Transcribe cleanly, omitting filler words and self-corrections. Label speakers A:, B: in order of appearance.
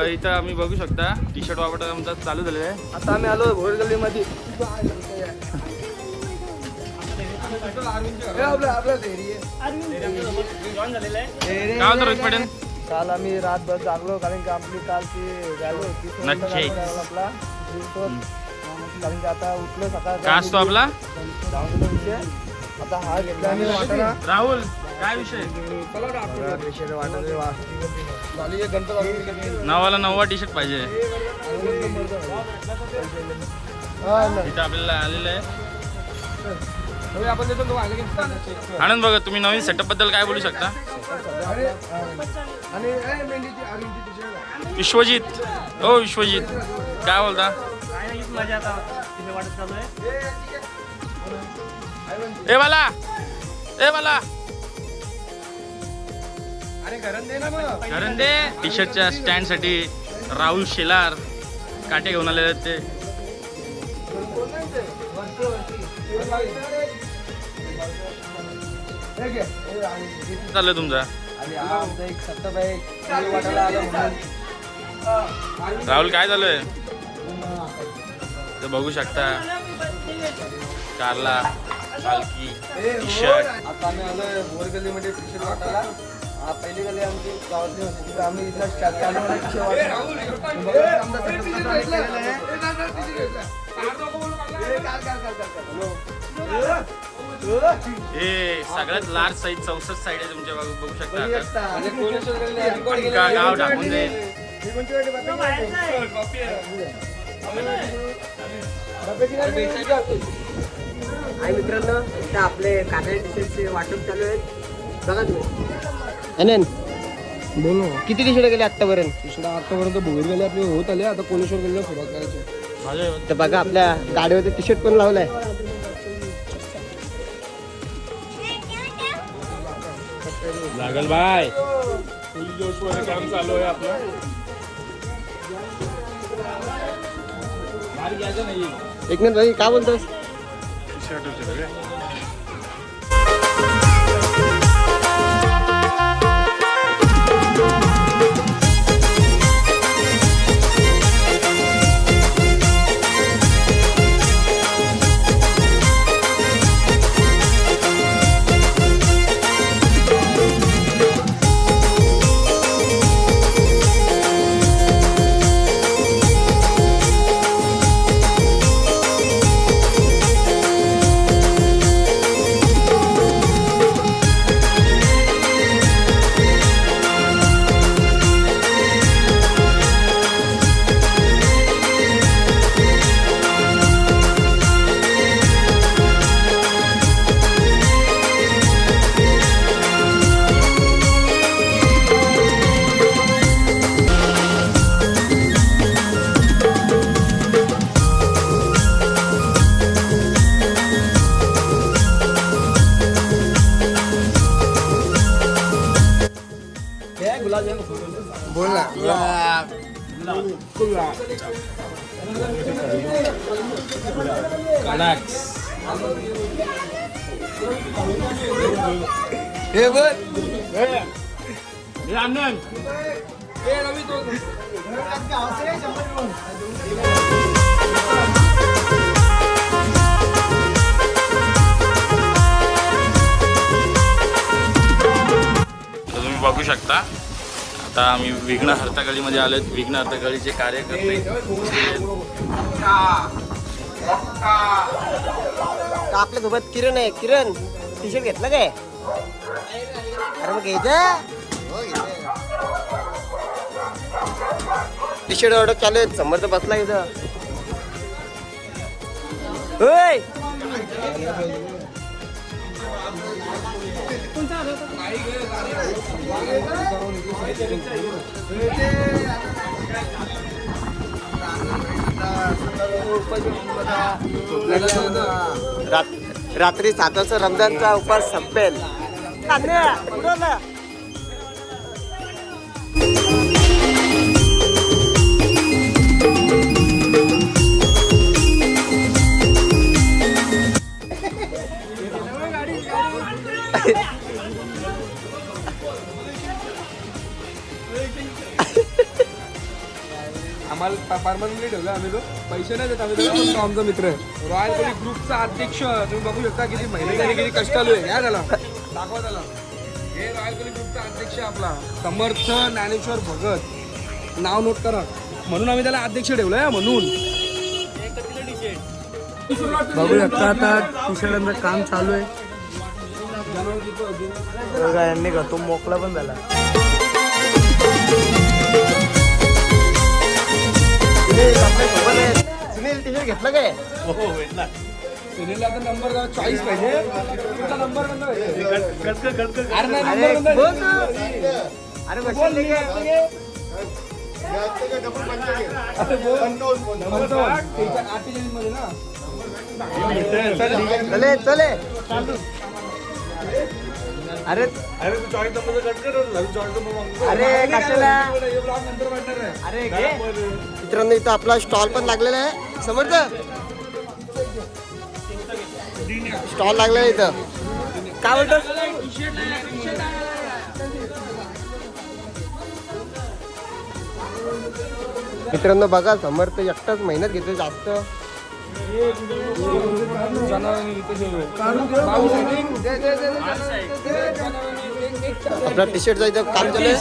A: इथं आम्ही बघू शकता टी शर्ट वापरता आमचा चालू झालेला आहे.
B: आता आम्ही आलो भोर गल्लीमध्ये.
A: काय होतं रोहित पटेल?
B: काल आम्ही रातभर जागलो कारण की आपली कालची रॅली होती.
A: नक्की.
B: आपला कारण की आता उठलो सकाळ.
A: काय असतो आपला
B: विषय आता हा घेतला आम्ही वाटाणा.
A: राहुल काय विषय? नावाला 9वा टी शर्ट पाहिजे. इथं आपल्याला आलेलं आहे. आनंद बघा, तुम्ही नवीन सेटअप बद्दल काय बोलू शकता? विश्वजित, हो विश्वजित काय बोलता? ए मला कारण दे टी शर्टच्या स्टँड साठी राहुल शेलार काटे घेऊन आलेले आहेत ते. चाललंय तुमचा राहुल काय चालूय बघू शकता. कारला पालकी टी शर्ट.
B: आता आम्ही आलोय भोर गल्लीमध्ये टी शर्ट वाटायला. पहिली गल्ली आमची गावातली होती तिथे आम्ही इथं चालू
A: हे सगळ्यात लार्ज साईज 64 साईड आहे तुमच्या बघू शकता. गाव टाकून दे.
B: आई मित्रांनो इथं आपले कानाडे टी शर्टचे वाटप चालू आहेत बघा तुम्ही. बोल किती टी शर्ट गेले आतापर्यंत? टी शर्ट आतापर्यंत भोर गेले आपले होत आले. आता कोलेश्वर गेले सुरुवात करायची. तर बघा आपल्या गाडीवरती टी शर्ट पण लावलाय.
A: लागल बाय. फुल जोशमध्ये काम चालू आहे आपलं.
B: एक मिनिट भाई काय बोलतोस? बोल ना. हे बोल.
A: आनंद तुम्ही बघू शकता. आता आम्ही विघ्न हर्ता गळीमध्ये आलोय. विघ्न हर्ता गळीचे कार्यकर्ते
B: आपल्या सोबत किरण आहे. किरण टी शर्ट घेतलं काय? अरे मग घ्यायचं. टी शर्ट ऑर्डर चालू आहे. समोर तर बसला इथं. होय रात्री 7 वाजता रमजानचा उपास संपेल.
C: परमनंटली ठेवला आम्ही तो. पैसे नाही देत आम्ही त्याला, पण तो आमचा मित्र आहे. रॉयल कोहली ग्रुपचा अध्यक्ष तुम्ही बघू शकता किती महिन्याने किती कष्ट चालू आहे. काय त्याला दाखवा त्याला. हे रॉयल कोहली ग्रुपचा अध्यक्ष आपला समर्थ ज्ञानेश्वर भगत, नाव नोट करा. म्हणून आम्ही त्याला अध्यक्ष ठेवलंय म्हणून. बघू शकता आता टी शर्टांचं काम चालू आहे.
B: यांनी का तो मोकळा पण झाला. सुनील टी शर्ट घेतलं काय?
C: सुनीलला आता नंबर चॉईस पाहिजे. तुमचा नंबर कोणता पाहिजे? अरे नाही,
B: अरे
C: नंबर
B: बोल
C: कोणता
B: तू.
C: पाहिजे?
B: अरे
C: बोल,
B: बसले
C: अरे बोल. नंबर तो 48 मध्ये ना.
B: चले चले. अरे
C: अरे तू चॉईस नंबर कट कर. चॉईस नंबर
B: अरे कशाला?
C: हे ब्लॉग नंतर वाटणार आहे.
B: अरे घे. मित्रांनो इथं आपला स्टॉल पण लागलेला आहे. समर्थ स्टॉल लागलेला आहे इथं. काय बोलतो? मित्रांनो बघा समर्थ एकटाच मेहनत घेतो जास्त. आपला टी शर्ट जायचं काम चालू आहे.